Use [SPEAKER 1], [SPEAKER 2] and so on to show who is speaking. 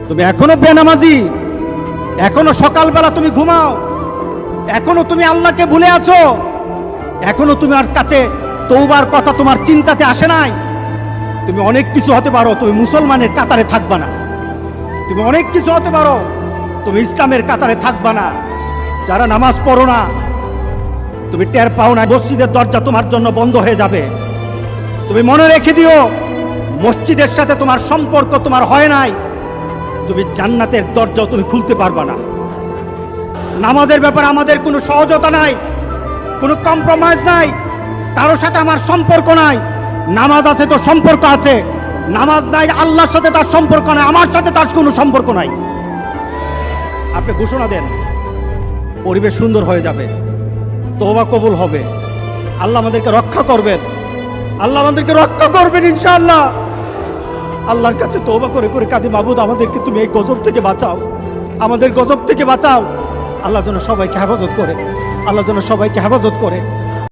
[SPEAKER 1] তুমি এখনো বেনামাজি, এখনো সকালবেলা তুমি ঘুমাও, এখনো তুমি আল্লাহকে ভুলে আছো, এখনো তোমার কাছে তওবার কথা তোমার চিন্তাতে আসে নাই। তুমি অনেক কিছু হতে পারো, তুমি মুসলমানের কাতারে থাকবা না। তুমি অনেক কিছু হতে পারো, তুমি ইসলামের কাতারে থাকবা না। যারা নামাজ পড়ো না, তুমি টের পাও না, মসজিদের দরজা তোমার জন্য বন্ধ হয়ে যাবে। তুমি মনে রেখে দিও, মসজিদের সাথে তোমার সম্পর্ক তোমার হয় নাই, তুমি জান্নাতের দরজাও তুমি খুলতে পারবা না। নামাজের ব্যাপারে আমাদের কোনো সহজতা নাই, কোনো কম্প্রোমাইজ নাই, কারোর সাথে আমার সম্পর্ক নাই। নামাজ আছে তো সম্পর্ক আছে, নামাজ নাই আল্লাহর সাথে তার সম্পর্ক নাই, আমার সাথে তার কোনো সম্পর্ক নাই। আপনি ঘোষণা দেন, পরিবেশ সুন্দর হয়ে যাবে, তওবা কবুল হবে, আল্লাহ আমাদেরকে রক্ষা করবেন, আল্লাহ আমাদেরকে রক্ষা করবেন ইনশাআল্লাহ। আল্লাহর কাছে তওবা করে করে কাঁদি, মাবুদ আমাদেরকে তুমি এই গজব থেকে বাঁচাও, আমাদের গজব থেকে বাঁচাও। আল্লাহ যেন সবাইকে হেফাজত করে, আল্লাহ যেন সবাইকে হেফাজত করে।